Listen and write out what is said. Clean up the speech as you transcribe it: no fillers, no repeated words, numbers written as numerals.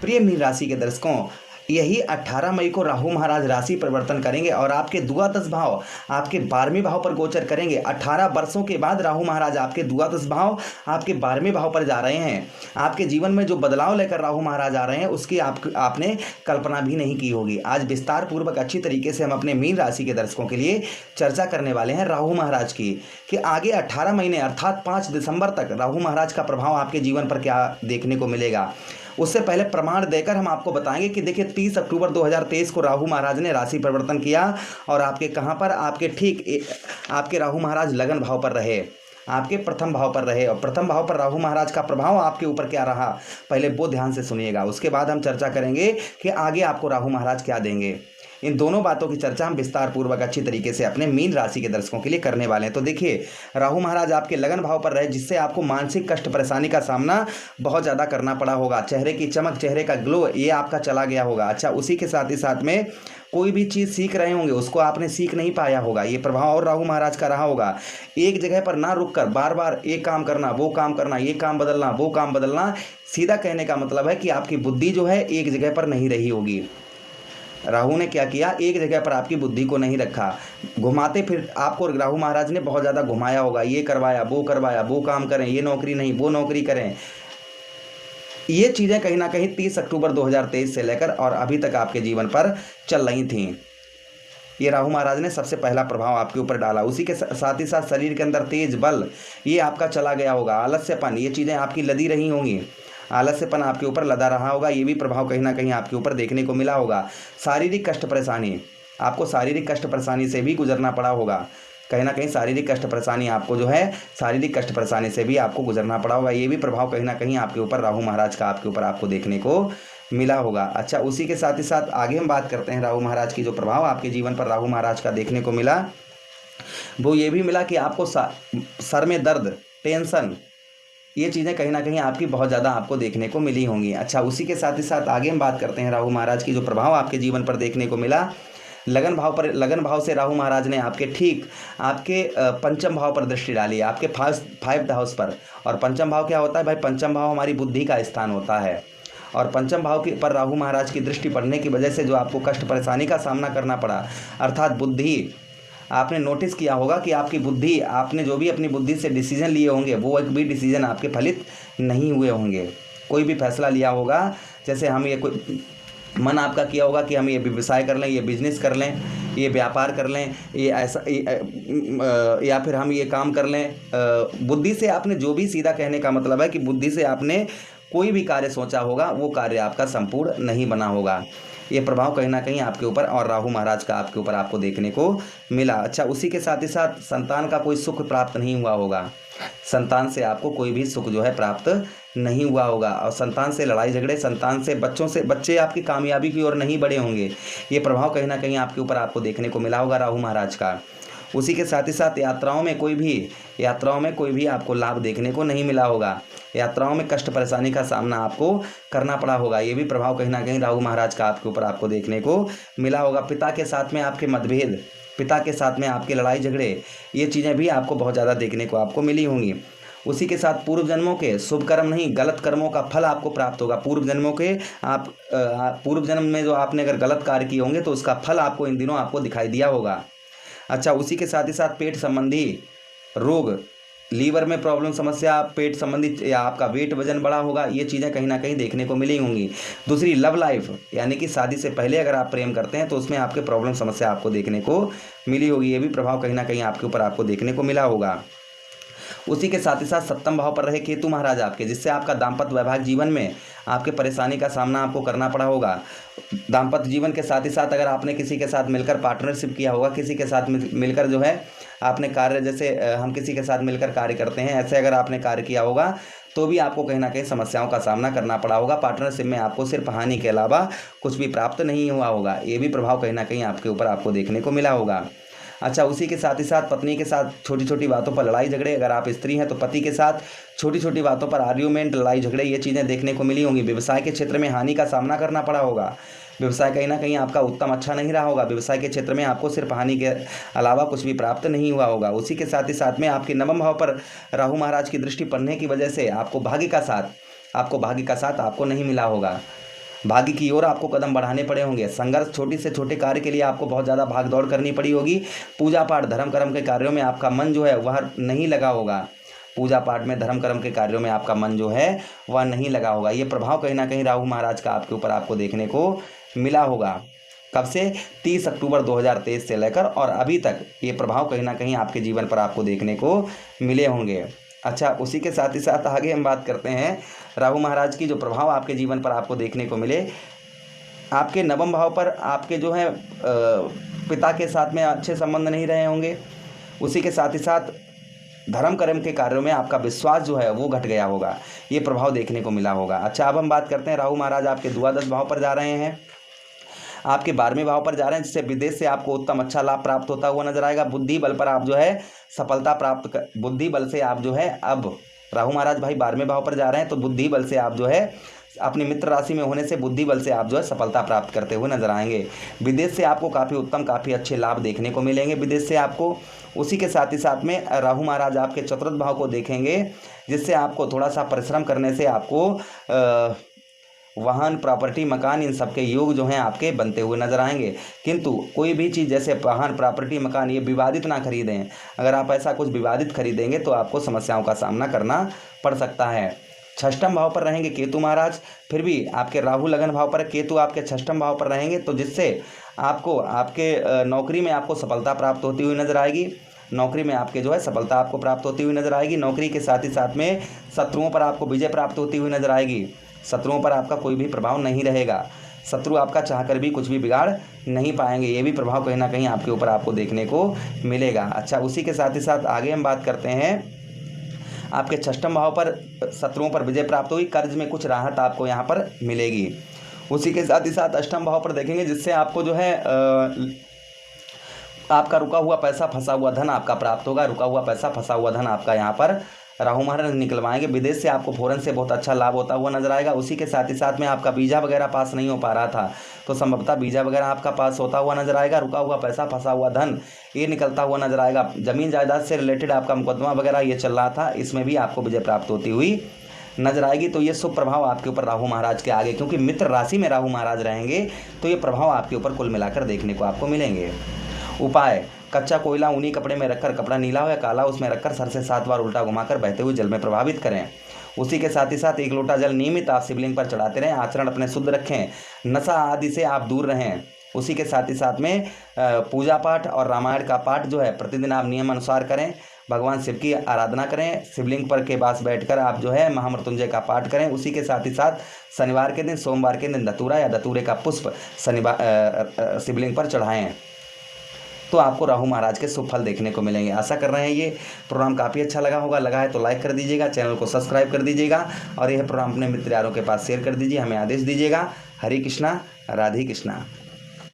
प्रिय मीन राशि के दर्शकों, यही 18 मई को राहु महाराज राशि परिवर्तन करेंगे और आपके द्वादश भाव आपके 12वें भाव पर गोचर करेंगे। 18 वर्षों के बाद राहु महाराज आपके द्वादश भाव आपके 12वें भाव पर जा रहे हैं। आपके जीवन में जो बदलाव लेकर राहु महाराज आ रहे हैं उसकी आपने कल्पना भी नहीं की होगी। आज विस्तार पूर्वक अच्छी तरीके से हम अपने मीन राशि के दर्शकों के लिए चर्चा करने वाले हैं राहु महाराज की, कि आगे 18 महीने अर्थात 5 दिसंबर तक राहु महाराज का प्रभाव आपके जीवन पर क्या देखने को मिलेगा। उससे पहले प्रमाण देकर हम आपको बताएंगे कि देखिए 30 अक्टूबर 2023 को राहु महाराज ने राशि परिवर्तन किया और आपके कहाँ पर, आपके ठीक आपके राहु महाराज लगन भाव पर रहे, आपके प्रथम भाव पर रहे। और प्रथम भाव पर राहु महाराज का प्रभाव आपके ऊपर क्या रहा, पहले वो ध्यान से सुनिएगा। उसके बाद हम चर्चा करेंगे कि आगे आपको राहु महाराज क्या देंगे। इन दोनों बातों की चर्चा हम विस्तार पूर्वक अच्छी तरीके से अपने मीन राशि के दर्शकों के लिए करने वाले हैं। तो देखिए राहु महाराज आपके लगन भाव पर रहे, जिससे आपको मानसिक कष्ट परेशानी का सामना बहुत ज़्यादा करना पड़ा होगा। चेहरे की चमक, चेहरे का ग्लो ये आपका चला गया होगा। अच्छा, उसी के साथ ही साथ में कोई भी चीज़ सीख रहे होंगे उसको आपने सीख नहीं पाया होगा, ये प्रभाव और राहु महाराज का रहा होगा। एक जगह पर ना रुक कर बार बार एक काम करना, वो काम करना, ये काम बदलना, वो काम बदलना, सीधा कहने का मतलब है कि आपकी बुद्धि जो है एक जगह पर नहीं रही होगी। राहु ने क्या किया, एक जगह पर आपकी बुद्धि को नहीं रखा, घुमाते फिर आपको राहु महाराज ने बहुत ज़्यादा घुमाया होगा। ये करवाया, वो काम करें, ये नौकरी नहीं, वो नौकरी करें। ये चीज़ें कहीं ना कहीं 30 अक्टूबर 2023 से लेकर और अभी तक आपके जीवन पर चल रही थीं। ये राहु महाराज ने सबसे पहला प्रभाव आपके ऊपर डाला। उसी के साथ ही साथ शरीर के अंदर तेज बल ये आपका चला गया होगा। आलस्यपन, ये चीज़ें आपकी लदी रही होंगी, आलस्यपन आपके ऊपर लदा रहा होगा, ये भी प्रभाव कहीं ना कहीं आपके ऊपर देखने को मिला होगा। शारीरिक कष्ट परेशानी, आपको शारीरिक कष्ट परेशानी से भी गुजरना पड़ा होगा। कहीं ना कहीं शारीरिक कष्ट परेशानी आपको जो है, शारीरिक कष्ट परेशानी से भी आपको गुजरना पड़ा होगा। ये भी प्रभाव कहीं ना कहीं आपके ऊपर राहु महाराज का आपके ऊपर आपको देखने को मिला होगा। अच्छा, उसी के साथ ही साथ आगे हम बात करते हैं राहु महाराज की। जो प्रभाव आपके जीवन पर राहु महाराज का देखने को मिला वो ये भी मिला कि आपको सर में दर्द, टेंशन, ये चीज़ें कहीं ना कहीं आपकी बहुत ज़्यादा आपको देखने को मिली होंगी। अच्छा, उसी के साथ ही साथ आगे हम बात करते हैं राहु महाराज की। जो प्रभाव आपके जीवन पर देखने को मिला, लगन भाव से राहु महाराज ने आपके ठीक आपके पंचम भाव पर दृष्टि डाली, आपके 5th हाउस पर। और पंचम भाव क्या होता है भाई, पंचम भाव हमारी बुद्धि का स्थान होता है। और पंचम भाव के पर राहु महाराज की दृष्टि पड़ने की वजह से जो आपको कष्ट परेशानी का सामना करना पड़ा, अर्थात बुद्धि, आपने नोटिस किया होगा कि आपकी बुद्धि, आपने जो भी अपनी बुद्धि से डिसीजन लिए होंगे वो एक भी डिसीजन आपके फलित नहीं हुए होंगे। कोई भी फैसला लिया होगा, जैसे हम ये कोई मन आपका किया होगा कि हम ये व्यवसाय कर लें, ये बिजनेस कर लें, ये व्यापार कर लें, ये ऐसा या फिर हम ये काम कर लें। बुद्धि से आपने जो भी, सीधा कहने का मतलब है कि बुद्धि से आपने कोई भी कार्य सोचा होगा वो कार्य आपका संपूर्ण नहीं बना होगा। ये प्रभाव कहीं ना कहीं आपके ऊपर और राहु महाराज का आपके ऊपर आपको देखने को मिला। अच्छा, उसी के साथ ही साथ संतान का कोई सुख प्राप्त नहीं हुआ होगा, संतान से आपको कोई भी सुख जो है प्राप्त नहीं हुआ होगा। और संतान से लड़ाई झगड़े, संतान से बच्चे आपकी कामयाबी की ओर नहीं बढ़े होंगे। ये प्रभाव कहीं ना कहीं आपके ऊपर आपको देखने को मिला होगा राहु महाराज का। उसी के साथ ही साथ यात्राओं में कोई भी आपको लाभ देखने को नहीं मिला होगा। यात्राओं में कष्ट परेशानी का सामना आपको करना पड़ा होगा। ये भी प्रभाव कहीं ना कहीं राहु महाराज का आपके ऊपर आपको देखने को मिला होगा। पिता के साथ में आपके मतभेद, पिता के साथ में आपके लड़ाई झगड़े, ये चीज़ें भी आपको बहुत ज़्यादा देखने को आपको मिली होंगी। उसी के साथ पूर्व जन्मों के शुभ कर्म नहीं, गलत कर्मों का फल आपको प्राप्त होगा। पूर्व जन्मों के पूर्व जन्म में जो आपने अगर गलत कार्य किए होंगे तो उसका फल आपको इन दिनों आपको दिखाई दिया होगा। अच्छा, उसी के साथ ही साथ पेट संबंधी रोग, लीवर में प्रॉब्लम, समस्या, पेट संबंधी या आपका वेट वजन बढ़ा होगा, ये चीज़ें कहीं ना कहीं देखने को मिली होंगी। दूसरी लव लाइफ, यानी कि शादी से पहले अगर आप प्रेम करते हैं तो उसमें आपके प्रॉब्लम समस्या आपको देखने को मिली होगी। ये भी प्रभाव कहीं ना कहीं आपके ऊपर आपको देखने को मिला होगा। उसी के साथ ही साथ 7वें भाव पर रहे केतु महाराज आपके, जिससे आपका दाम्पत्य वैवाहिक जीवन में आपके परेशानी का सामना आपको करना पड़ा होगा। दाम्पत्य जीवन के साथ ही साथ अगर आपने किसी के साथ मिलकर पार्टनरशिप किया होगा, किसी के साथ मिलकर जो है आपने कार्य, जैसे हम किसी के साथ मिलकर कार्य करते हैं, ऐसे अगर आपने कार्य किया होगा तो भी आपको कहीं ना कहीं समस्याओं का सामना करना पड़ा होगा। पार्टनरशिप में आपको सिर्फ हानि के अलावा कुछ भी प्राप्त नहीं हुआ होगा। ये भी प्रभाव कहीं ना कहीं आपके ऊपर आपको देखने को मिला होगा। अच्छा, उसी के साथ ही साथ पत्नी के साथ छोटी छोटी बातों पर लड़ाई झगड़े, अगर आप स्त्री हैं तो पति के साथ छोटी छोटी बातों पर आर्ग्यूमेंट, लड़ाई झगड़े, ये चीज़ें देखने को मिली होंगी। व्यवसाय के क्षेत्र में हानि का सामना करना पड़ा होगा। व्यवसाय कहीं ना कहीं आपका उत्तम अच्छा नहीं रहा होगा। व्यवसाय के क्षेत्र में आपको सिर्फ हानि के अलावा कुछ भी प्राप्त नहीं हुआ होगा। उसी के साथ ही साथ में आपके 9वें भाव पर राहु महाराज की दृष्टि पड़ने की वजह से आपको भाग्य का साथ आपको नहीं मिला होगा। भाग्य की ओर आपको कदम बढ़ाने पड़े होंगे। संघर्ष छोटी से छोटे कार्य के लिए आपको बहुत ज़्यादा भाग दौड़ करनी पड़ी होगी। पूजा पाठ धर्म कर्म के कार्यों में आपका मन जो है वह नहीं लगा होगा। पूजा पाठ में धर्म कर्म के कार्यों में आपका मन जो है वह नहीं लगा होगा। ये प्रभाव कहीं ना कहीं राहु महाराज का आपके ऊपर आपको देखने को मिला होगा। कब से? 30 अक्टूबर 2023 से लेकर और अभी तक ये प्रभाव कहीं ना कहीं आपके जीवन पर आपको देखने को मिले होंगे। अच्छा, उसी के साथ ही साथ आगे हम बात करते हैं राहु महाराज की जो प्रभाव आपके जीवन पर आपको देखने को मिले। आपके नवम भाव पर आपके जो है पिता के साथ में अच्छे संबंध नहीं रहे होंगे। उसी के साथ ही साथ धर्म कर्म के कार्यों में आपका विश्वास जो है वो घट गया होगा। ये प्रभाव देखने को मिला होगा। अच्छा, अब हम बात करते हैं राहु महाराज आपके द्वादश भाव पर जा रहे हैं, आपके 12वें भाव पर जा रहे हैं, जिससे विदेश से आपको उत्तम अच्छा लाभ प्राप्त होता हुआ नजर आएगा। बुद्धि बल पर आप जो है सफलता बुद्धि बल से आप जो है, अब राहु महाराज भाई 12वें भाव पर जा रहे हैं तो बुद्धि बल से आप जो है अपनी मित्र राशि में होने से बुद्धि बल से आप जो है सफलता प्राप्त करते हुए नजर आएंगे। विदेश से आपको काफ़ी उत्तम काफ़ी अच्छे लाभ देखने को मिलेंगे विदेश से आपको। उसी के साथ ही साथ में राहु महाराज आपके चतुर्थ भाव को देखेंगे, जिससे आपको थोड़ा सा परिश्रम करने से आपको वाहन प्रॉपर्टी मकान इन सब के योग जो हैं आपके बनते हुए नजर आएंगे। किंतु कोई भी चीज़ जैसे वाहन प्रॉपर्टी मकान ये विवादित ना खरीदें। अगर आप ऐसा कुछ विवादित खरीदेंगे तो आपको समस्याओं का सामना करना पड़ सकता है। षष्ठम भाव पर रहेंगे केतु महाराज, फिर भी आपके राहु लगन भाव पर, केतु आपके षष्ठम भाव पर रहेंगे तो जिससे आपको आपके नौकरी में आपको सफलता प्राप्त होती हुई नजर आएगी। नौकरी में आपके जो है सफलता आपको प्राप्त होती हुई नजर आएगी। नौकरी के साथ ही साथ में शत्रुओं पर आपको विजय प्राप्त होती हुई नजर आएगी। शत्रुओं पर आपका कोई भी प्रभाव नहीं रहेगा। शत्रु आपका चाहकर भी कुछ भी बिगाड़ नहीं पाएंगे। ये भी प्रभाव कहीं ना कहीं आपके ऊपर आपको देखने को मिलेगा। अच्छा, उसी के साथ ही साथ आगे हम बात करते हैं आपके षष्ठम भाव पर शत्रुओं पर विजय प्राप्त होगी। कर्ज में कुछ राहत आपको यहाँ पर मिलेगी। उसी के साथ ही साथ अष्टम भाव पर देखेंगे, जिससे आपको जो है आपका रुका हुआ पैसा फंसा हुआ धन आपका प्राप्त होगा। रुका हुआ पैसा फंसा हुआ धन आपका यहाँ पर राहु महाराज निकलवाएंगे। विदेश से आपको फौरन से बहुत अच्छा लाभ होता हुआ नजर आएगा। उसी के साथ ही साथ में आपका वीज़ा वगैरह पास नहीं हो पा रहा था तो संभवतः वीज़ा वगैरह आपका पास होता हुआ नजर आएगा। रुका हुआ पैसा फंसा हुआ धन ये निकलता हुआ नजर आएगा। जमीन जायदाद से रिलेटेड आपका मुकदमा वगैरह ये चल रहा था, इसमें भी आपको विजय प्राप्त होती हुई नजर आएगी। तो ये शुभ प्रभाव आपके ऊपर राहु महाराज के आगे, क्योंकि मित्र राशि में राहु महाराज रहेंगे तो ये प्रभाव आपके ऊपर कुल मिलाकर देखने को आपको मिलेंगे। उपाय: कच्चा कोयला ऊनी कपड़े में रखकर, कपड़ा नीला हो या काला उसमें रखकर सर से 7 बार उल्टा घुमाकर बहते हुए जल में प्रभावित करें। उसी के साथ ही साथ 1 लोटा जल नियमित आप शिवलिंग पर चढ़ाते रहें। आचरण अपने शुद्ध रखें, नशा आदि से आप दूर रहें। उसी के साथ ही साथ में पूजा पाठ और रामायण का पाठ जो है प्रतिदिन आप नियम अनुसार करें। भगवान शिव की आराधना करें। शिवलिंग पर के पास बैठकर आप जो है महामृत्युंजय का पाठ करें। उसी के साथ ही साथ शनिवार के दिन, सोमवार के दिन धतूरा या धतूरे का पुष्प शिवलिंग पर चढ़ाएं तो आपको राहु महाराज के शुभ फल देखने को मिलेंगे। आशा कर रहे हैं ये प्रोग्राम काफ़ी अच्छा लगा होगा। लगा है तो लाइक कर दीजिएगा, चैनल को सब्सक्राइब कर दीजिएगा और यह प्रोग्राम अपने मित्र यारों के पास शेयर कर दीजिए। हमें आदेश दीजिएगा। हरे कृष्णा, राधे कृष्णा।